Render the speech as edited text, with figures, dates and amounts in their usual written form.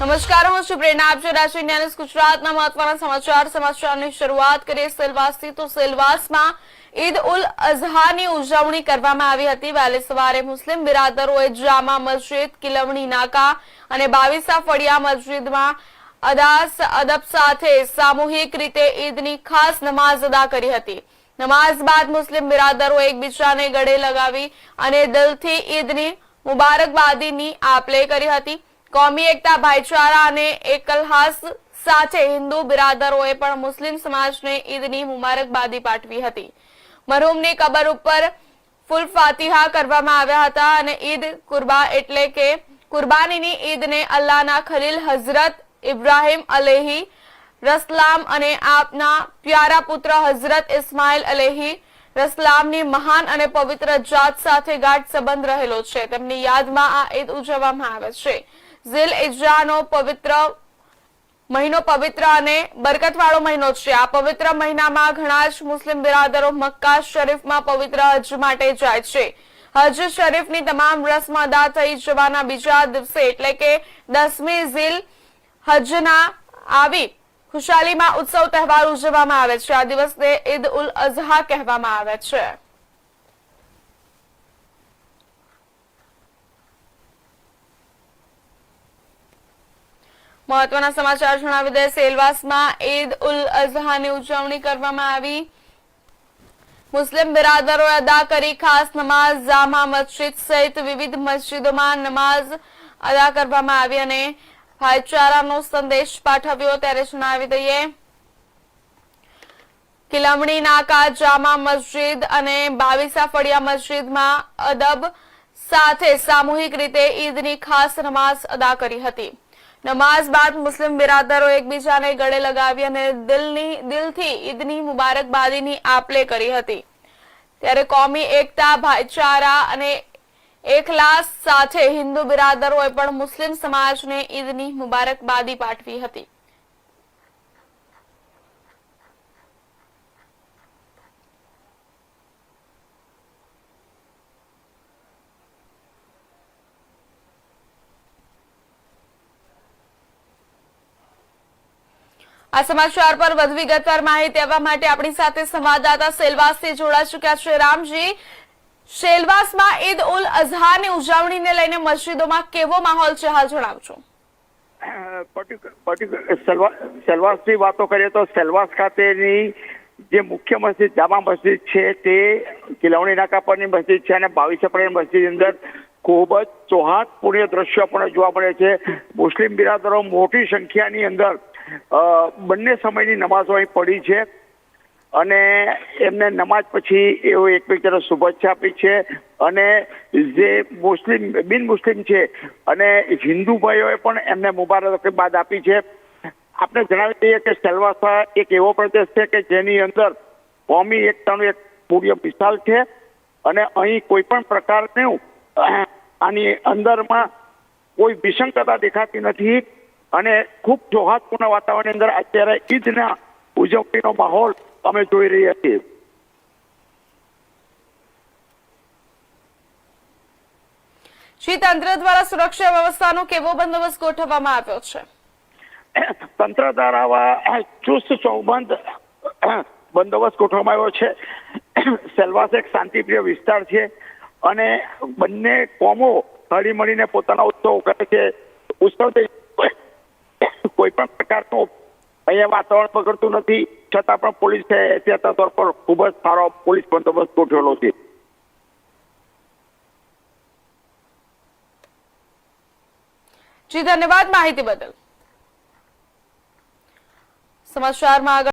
નમસ્કાર, હું છું પ્રેરણા. આપ જોઈ રહ્યા છો ઇન્ડિયા ન્યૂઝ ગુજરાતના મહત્વના સમાચારની શરૂઆત કરીએ સેલવાસથી. તો સેલવાસમાં ઈદ ઉલ અઝહાની ઉજવણી કરવામાં આવી હતી. વહેલી સવારે મુસ્લિમ બિરાદરોએ જામા મસ્જિદ, કિલવણી નાકા અને બાવીસા ફળિયા મસ્જિદમાં અદબ સાથે સામૂહિક રીતે ઈદની ખાસ નમાઝ અદા કરી હતી. નમાઝ બાદ મુસ્લિમ બિરાદરોએ એકબીજાને ગળે લગાવી અને દિલથી ઈદની મુબારકબાદીની આપ-લે કરી હતી. કોમી એકતા, ભાઈચારા અને એકલહાસ સાથે હિન્દુ બિરાદરોએ પણ મુસ્લિમ સમાજને ઈદની મુબારકબાદી પાઠવી હતી. મરહુમની કબર ઉપર ફૂલ ફાતિહા કરવામાં આવ્યા હતા અને ઈદ કુરબા એટલે કે કુરબાનીની ઈદને અલ્લાહના ખલીલ હઝરત ઇબ્રાહિમ અલેહી રસલામ અને આપના પ્યારા પુત્ર હઝરત ઇસ્માઇલ અલેહી રસલામની મહાન અને પવિત્ર જાત સાથે ગાઢ સંબંધ રહેલો છે. તેમની યાદમાં આ ઈદ ઉજવવામાં આવે છે. ઝિલ ઇજ્જાનો મહિનો પવિત્ર અને બરકતવાળો મહિનો છે. આ પવિત્ર મહિનામાં ઘણા જ મુસ્લિમ બિરાદરો મક્કા શરીફમાં પવિત્ર હજ માટે જાય છે. હજ શરીફની તમામ રસ્મ અદા થઈ જવાના બીજા દિવસે એટલે કે 10મી ઝિલ હજના આવી ખુશાલીમાં ઉત્સવ તહેવાર ઉજવવામાં આવે છે. આ દિવસને ઈદ ઉલ અઝહા કહેવામાં આવે છે. મહત્વના સમાચાર જણાવી દે. સેલવાસમાં ઈદ ઉલ અઝહાની ઉજવણી કરવામાં આવી. મુસ્લિમ બિરાદરોએ અદા કરી ખાસ નમાઝ. જામા મસ્જિદ સહિત વિવિધ મસ્જિદોમાં નમાઝ અદા કરવામાં આવી અને ભાઈચારાનો સંદેશ પાઠવ્યો. ત્યારે જણાવી દઈએ, કિલમણી નાકા, જામા મસ્જિદ અને બાવીસા ફળિયા મસ્જિદમાં અદબ સાથે સામૂહિક રીતે ઈદની ખાસ નમાઝ અદા કરી હતી. નમાઝ બાદ મુસ્લિમ બિરાદરો એકબીજાને ગળે લગાવી અને દિલથી ઈદની મુબારકબાદીની આપ-લે કરી હતી. ત્યારે કોમી એકતા, ભાઈચારા અને એકલાસ સાથે હિન્દુ બિરાદરોએ પણ મુસ્લિમ સમાજને ઈદની મુબારકબાદી પાઠવી હતી. આ સમાચાર પર વધુ વિગતવાર માહિતી આપવા માટે આપણી સાથે સંવાદદાતા સેલવાસથી જોડાઈ ચૂક્યા છે. રામજી, સેલવાસમાં ઈદ ઉલ અઝહાની ઉજવણીને લઈને મસ્જિદોમાં કેવો માહોલ છે, હાલ જણાવજો. સેલવાસની વાતો કરીએ તો સેલવાસ ખાતેની જે મુખ્ય મસ્જિદ જામા મસ્જિદ છે તે કિલવણી નાકા પરની મસ્જિદ છે અને 22 એપ્રિલ મસ્જિદની અંદર ખૂબ જ સૌહાર્દપૂર્ણ દ્રશ્યો પણ જોવા મળે છે. મુસ્લિમ બિરાદરો મોટી સંખ્યાની અંદર બંને સમયની નમાઝો અહીં પડી છે અને એમને નમાઝ પછી એવો એકબીજાને શુભેચ્છા આપી છે અને જે બિન મુસ્લિમ છે અને હિન્દુ ભાઈઓએ પણ એમને મુબારકબાદ આપી છે. આપણે જણાવી દઈએ કે સેલવાસા એક એવો પ્રદેશ છે કે જેની અંદર કોમી એકતાનું એક પૂર્ય મિસાલ છે અને અહીં કોઈ પણ પ્રકારનું આની અંદરમાં કોઈ વિસંગતતા દેખાતી નથી અને ખૂબ સૌહાર્દપૂર્ણ વાતાવરણની અંદર અત્યારે ઈદના ઉજવણીનો માહોલ અમે જોઈ રહ્યા છીએ. તંત્ર દ્વારા સુરક્ષા વ્યવસ્થાનો કેવો બંદોબસ્ત ગોઠવવામાં આવ્યો છે? તંત્ર દ્વારા ચુસ્ત ચોકબંધ બંદોબસ્ત ગોઠવવામાં આવ્યો છે. સેલવાસ એક શાંતિપ્રિય વિસ્તાર છે અને બંને કોમો હળી મળીને પોતાના ઉત્સવ કરે છે. ઉત્સવ કોઈ પણ પ્રકારનું અહીંયા વાતાવરણ બગડતું નથી, છતાં પણ પોલીસે એહતિયાત તौर પર ખૂબ જ સારો પોલીસ બંદોબસ્ત ગોઠવેલો છે. જી, ધન્યવાદ માહિતી બદલ. સમાચારમાં આગળ